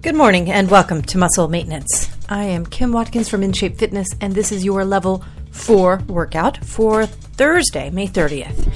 Good morning and welcome to Muscle Maintenance. I am Kim Watkins from InShape Fitness, and this is your level 4 workout for Thursday, May 30th.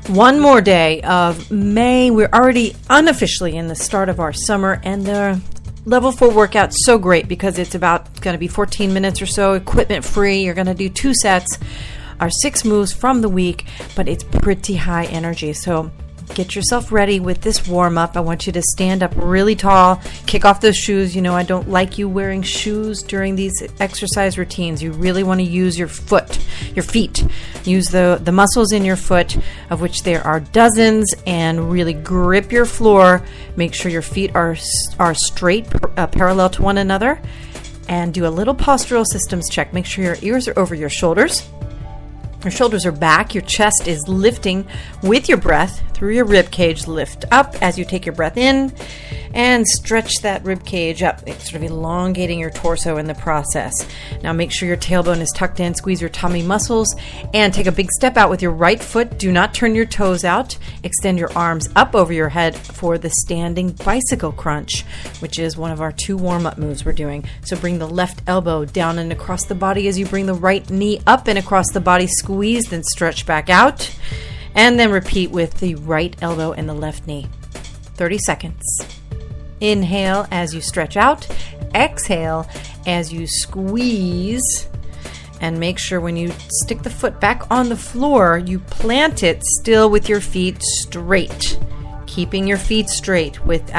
One more day of May. We're already unofficially in the start of our summer, and the level 4 workout's so great because it's about going to be 14 minutes or so, equipment free. You're going to do 2 sets, our 6 moves from the week, but it's pretty high energy. So get yourself ready with this warm-up. I want you to stand up really tall, kick off those shoes. You know, I don't like you wearing shoes during these exercise routines. You really want to use your feet. Use the muscles in your foot, of which there are dozens, and really grip your floor. Make sure your feet are straight, parallel to one another, and do a little postural systems check. Make sure your ears are over your shoulders. Your shoulders are back. Your chest is lifting with your breath through your rib cage. Lift up as you take your breath in and stretch that rib cage up. It's sort of elongating your torso in the process. Now make sure your tailbone is tucked in. Squeeze your tummy muscles and take a big step out with your right foot. Do not turn your toes out. Extend your arms up over your head for the standing bicycle crunch, which is one of our 2 warm-up moves we're doing. So bring the left elbow down and across the body as you bring the right knee up and across the body. Squeeze, then stretch back out. And then repeat with the right elbow and the left knee. 30 seconds. Inhale as you stretch out. Exhale as you squeeze. And make sure when you stick the foot back on the floor, you plant it still with your feet straight. Keeping your feet straight with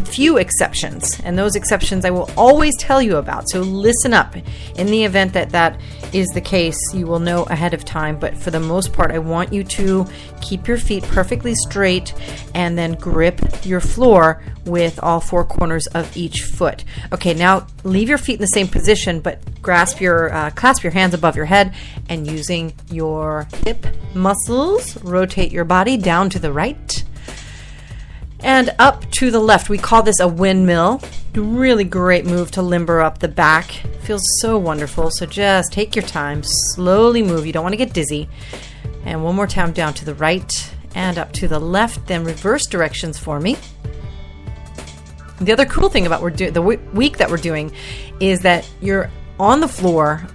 few exceptions. And those exceptions I will always tell you about. So listen up. In the event that is the case, you will know ahead of time. But for the most part, I want you to keep your feet perfectly straight and then grip your floor with all 4 corners of each foot. Okay, now leave your feet in the same position, but clasp your hands above your head, and using your hip muscles, rotate your body down to the right and up to the left. We call this a windmill. Really great move to limber up the back. Feels so wonderful. So just take your time, slowly move. You don't want to get dizzy. And one more time, down to the right and up to the left, then reverse directions for me. The other cool thing about the week that we're doing is that you're on the floor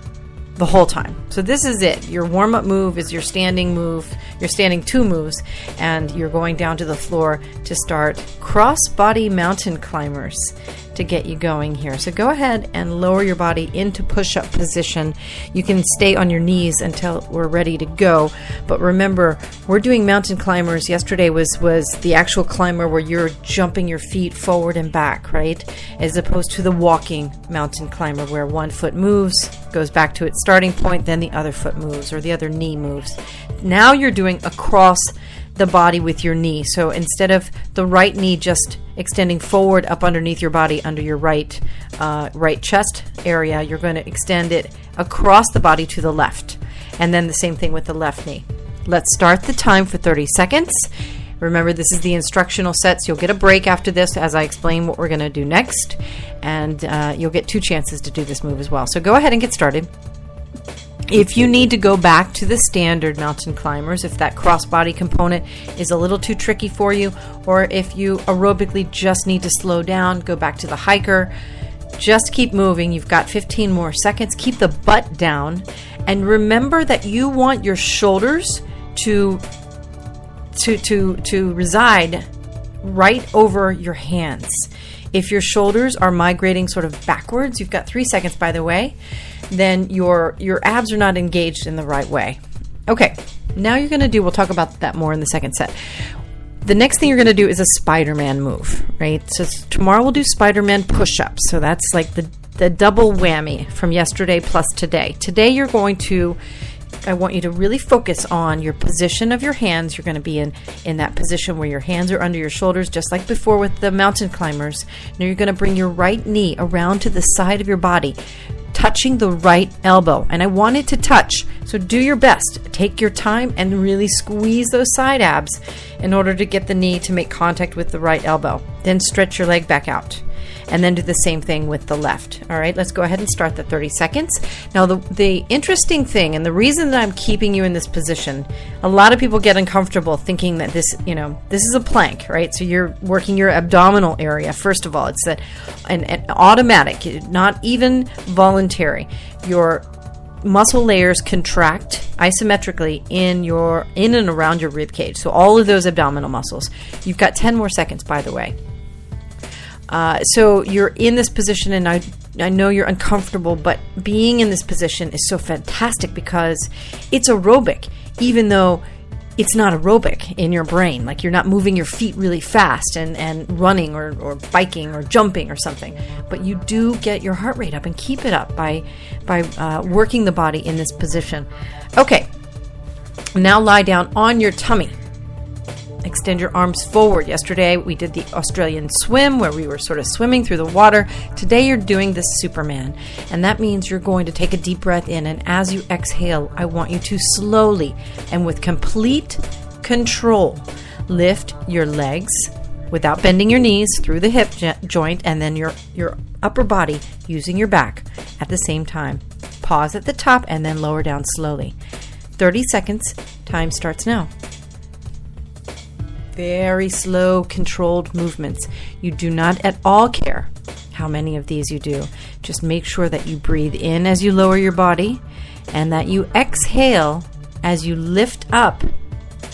the whole time. So this is it. Your warm-up move is your standing move. You're standing 2 moves, and you're going down to the floor to start cross-body mountain climbers to get you going here. So go ahead and lower your body into push-up position. You can stay on your knees until we're ready to go. But remember, we're doing mountain climbers. Yesterday was the actual climber where you're jumping your feet forward and back, right? As opposed to the walking mountain climber where one foot moves, goes back to its starting point, then the other foot moves or the other knee moves. Now you're doing across the body with your knee. So instead of the right knee just extending forward up underneath your body under your right chest area, you're going to extend it across the body to the left. And then the same thing with the left knee. Let's start the time for 30 seconds. Remember, this is the instructional sets. You'll get a break after this as I explain what we're going to do next. And you'll get 2 chances to do this move as well. So go ahead and get started. If you need to go back to the standard mountain climbers, if that crossbody component is a little too tricky for you, or if you aerobically just need to slow down, go back to the hiker. Just keep moving. You've got 15 more seconds. Keep the butt down. And remember that you want your shoulders to reside right over your hands. If your shoulders are migrating sort of backwards, you've got 3 seconds, by the way, then your abs are not engaged in the right way. Okay, now you're going to do, we'll talk about that more in the second set. The next thing you're going to do is a Spider-Man move, right? So tomorrow we'll do Spider-Man push-ups. So that's like the double whammy from yesterday plus today. Today I want you to really focus on your position of your hands. You're going to be in that position where your hands are under your shoulders, just like before with the mountain climbers. Now you're going to bring your right knee around to the side of your body, touching the right elbow. And I want it to touch. So do your best. Take your time and really squeeze those side abs in order to get the knee to make contact with the right elbow. Then stretch your leg back out. and then do the same thing with the left. All right, let's go ahead and start the 30 seconds. Now, the interesting thing, and the reason that I'm keeping you in this position, a lot of people get uncomfortable thinking that this is a plank, right? So you're working your abdominal area. First of all, it's an automatic, not even voluntary. Your muscle layers contract isometrically in and around your rib cage. So all of those abdominal muscles. You've got 10 more seconds, by the way. So you're in this position, and I know you're uncomfortable, but being in this position is so fantastic because it's aerobic, even though it's not aerobic in your brain. Like, you're not moving your feet really fast and running or biking or jumping or something. But you do get your heart rate up and keep it up by working the body in this position. Okay, now lie down on your tummy. Extend your arms forward. Yesterday we did the Australian swim where we were sort of swimming through the water. Today you're doing the Superman, and that means you're going to take a deep breath in, and as you exhale, I want you to slowly and with complete control lift your legs without bending your knees through the hip joint, and then your upper body using your back at the same time. Pause at the top and then lower down slowly. 30 seconds. Time starts now. Very slow, controlled movements. You do not at all care how many of these you do. Just make sure that you breathe in as you lower your body and that you exhale as you lift up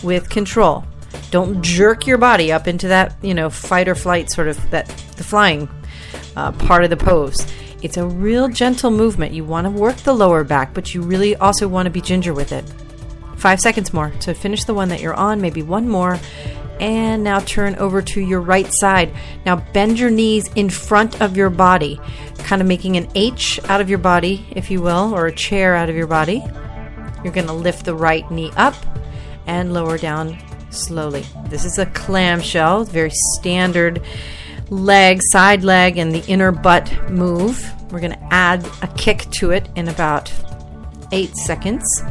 with control. Don't jerk your body up into that, fight or flight sort of, the flying part of the pose. It's a real gentle movement. You want to work the lower back, but you really also want to be ginger with it. 5 seconds more to finish the one that you're on, maybe one more. And now turn over to your right side. Now bend your knees in front of your body, kind of making an H out of your body, if you will, or a chair out of your body. You're going to lift the right knee up and lower down slowly. This is a clamshell, very standard side leg, and the inner butt move. We're going to add a kick to it in about 8 seconds.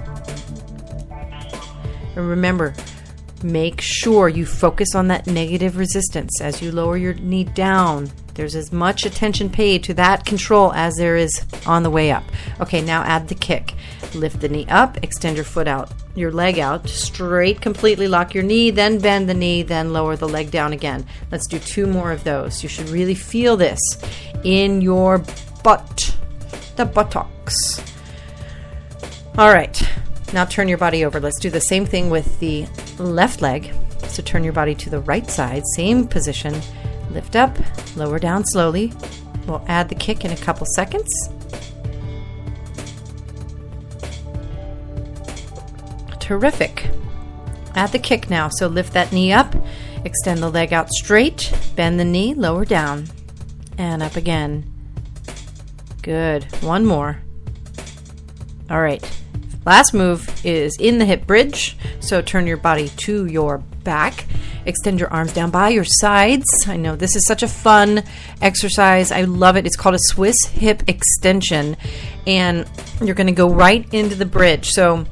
And remember, make sure you focus on that negative resistance as you lower your knee down. There's as much attention paid to that control as there is on the way up. Okay, now add the kick. Lift the knee up, extend your leg out, straight, completely lock your knee, then bend the knee, then lower the leg down again. Let's do 2 more of those. You should really feel this in your butt, the buttocks. All right. Now turn your body over. Let's do the same thing with the left leg. So turn your body to the right side, same position. Lift up, lower down slowly. We'll add the kick in a couple seconds. Terrific. Add the kick now. So lift that knee up, extend the leg out straight, bend the knee, lower down, and up again. Good. One more. All right. Last move is in the hip bridge. So turn your body to your back. Extend your arms down by your sides. I know this is such a fun exercise. I love it. It's called a Swiss hip extension. And you're going to go right into the bridge. So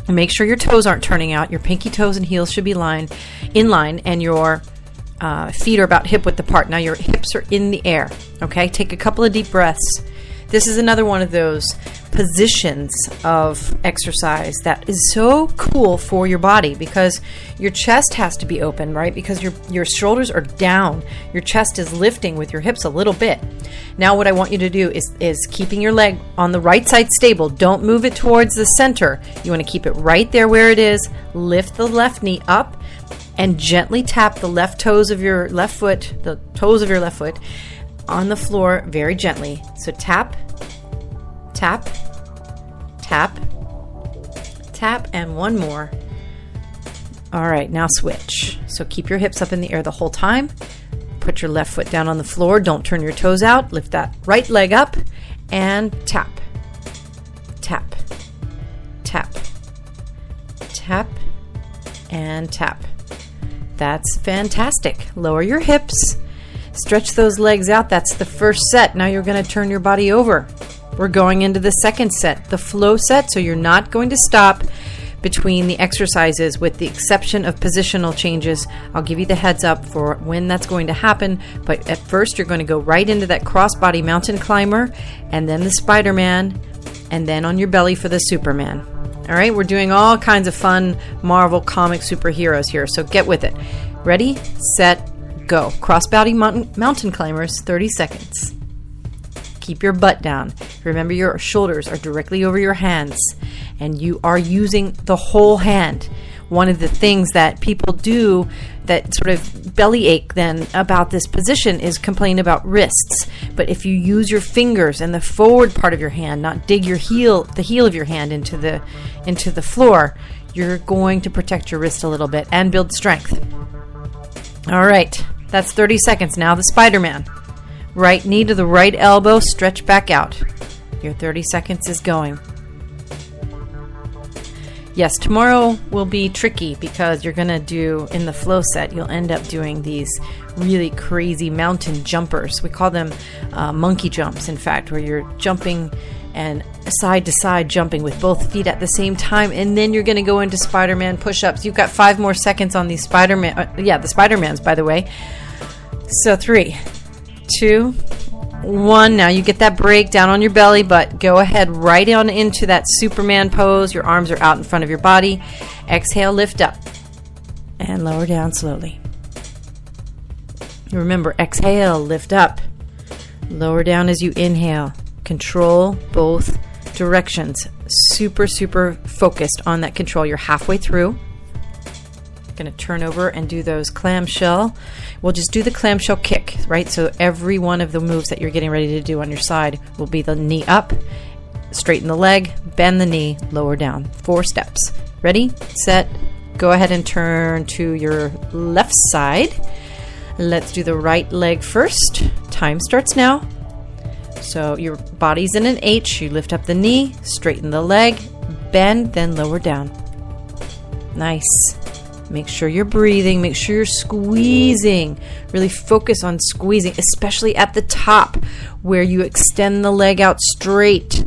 make sure your toes aren't turning out. Your pinky toes and heels should be in line, and your feet are about hip width apart. Now your hips are in the air. Okay, take a couple of deep breaths. This is another one of those positions of exercise that is so cool for your body because your chest has to be open, right? Because your shoulders are down. Your chest is lifting with your hips a little bit. Now what I want you to do is keeping your leg on the right side stable. Don't move it towards the center. You want to keep it right there where it is. Lift the left knee up and gently tap the left toes of your left foot, on the floor very gently. So tap, tap, tap, tap, and one more. All right, now switch. So keep your hips up in the air the whole time. Put your left foot down on the floor. Don't turn your toes out. Lift that right leg up and tap, tap, tap, tap, and tap. That's fantastic. Lower your hips. Stretch those legs out. That's the first set. Now you're going to turn your body over. We're going into the second set, the flow set. So you're not going to stop between the exercises with the exception of positional changes. I'll give you the heads up for when that's going to happen, but at first you're going to go right into that crossbody mountain climber, and then the Spider-Man, and then on your belly for the Superman. All right, we're doing all kinds of fun Marvel comic superheroes here, so get with it. Ready, set, go. Crossbody mountain climbers, 30 seconds. Keep your butt down. Remember, your shoulders are directly over your hands, and you are using the whole hand. One of the things that people do that sort of bellyache then about this position is complain about wrists. But if you use your fingers and the forward part of your hand, not dig the heel of your hand into the floor, you're going to protect your wrist a little bit and build strength. All right, that's 30 seconds. Now the Spider-Man. Right knee to the right elbow, stretch back out. Your 30 seconds is going. Yes, tomorrow will be tricky because you're going to do, in the flow set, you'll end up doing these really crazy mountain jumpers. We call them monkey jumps, in fact, where you're jumping and side to side jumping with both feet at the same time, and then you're going to go into Spider-Man push-ups. You've got 5 more seconds on these Spider-Man, the Spider-Mans, by the way. So 3, 2, 1. Now you get that break down on your belly, but go ahead right on into that Superman pose. Your arms are out in front of your body. Exhale, lift up, and lower down slowly. Remember, exhale, lift up, lower down as you inhale. Control both directions. Super, super focused on that control. You're halfway through. Going to turn over and do those clamshell. We'll just do the clamshell kick, right? So every one of the moves that you're getting ready to do on your side will be the knee up, straighten the leg, bend the knee, lower down. 4 steps. Ready, set, go ahead and turn to your left side. Let's do the right leg first. Time starts now. So your body's in an H. You lift up the knee, straighten the leg, bend, then lower down. Nice. Make sure you're breathing. Make sure you're squeezing. Really focus on squeezing, especially at the top where you extend the leg out straight.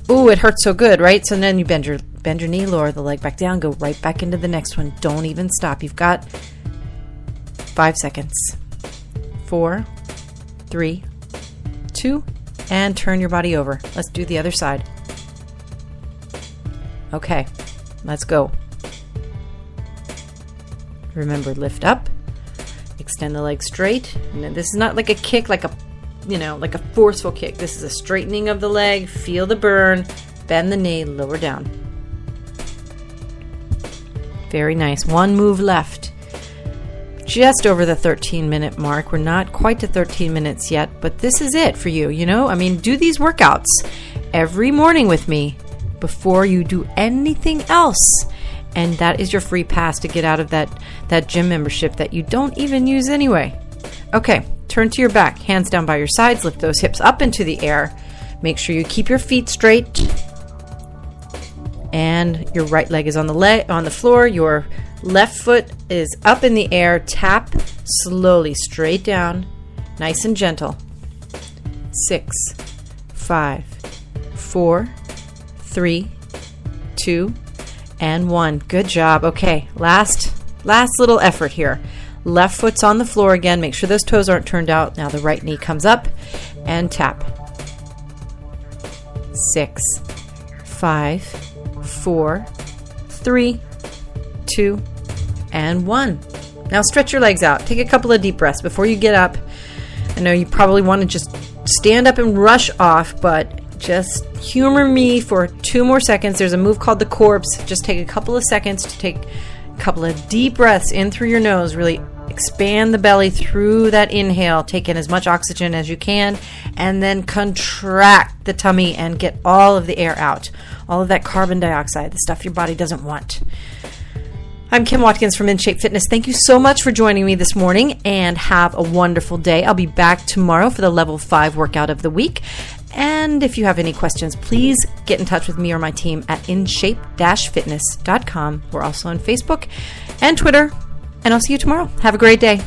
Ooh, it hurts so good, right? So then you bend your knee, lower the leg back down, go right back into the next one. Don't even stop. You've got 5 seconds. 4, 3, 2, and turn your body over. Let's do the other side. Okay, let's go. Remember, lift up, extend the leg straight. And this is not like a kick, like a forceful kick. This is a straightening of the leg. Feel the burn. Bend the knee, lower down. Very nice. 1 move left. Just over the 13-minute mark. We're not quite to 13 minutes yet, but this is it for you. Do these workouts every morning with me before you do anything else. And that is your free pass to get out of that gym membership that you don't even use anyway. Okay, turn to your back, hands down by your sides, lift those hips up into the air. Make sure you keep your feet straight. And your right leg is on the floor. Your left foot is up in the air. Tap slowly straight down, nice and gentle. 6, 5, 4, 3, 2, and 1. Good job. Okay, last little effort here. Left foot's on the floor again. Make sure those toes aren't turned out. Now the right knee comes up and tap. 6, 5, 4, 3, 2, and 1. Now stretch your legs out. Take a couple of deep breaths before you get up. I know you probably want to just stand up and rush off, but just humor me for 2 more seconds. There's a move called the corpse. Just take a couple of seconds to take a couple of deep breaths in through your nose. Really expand the belly through that inhale. Take in as much oxygen as you can, and then contract the tummy and get all of the air out. All of that carbon dioxide, the stuff your body doesn't want. I'm Kim Watkins from In Shape Fitness. Thank you so much for joining me this morning, and have a wonderful day. I'll be back tomorrow for the Level 5 workout of the week. And if you have any questions, please get in touch with me or my team at inshape-fitness.com. We're also on Facebook and Twitter. And I'll see you tomorrow. Have a great day.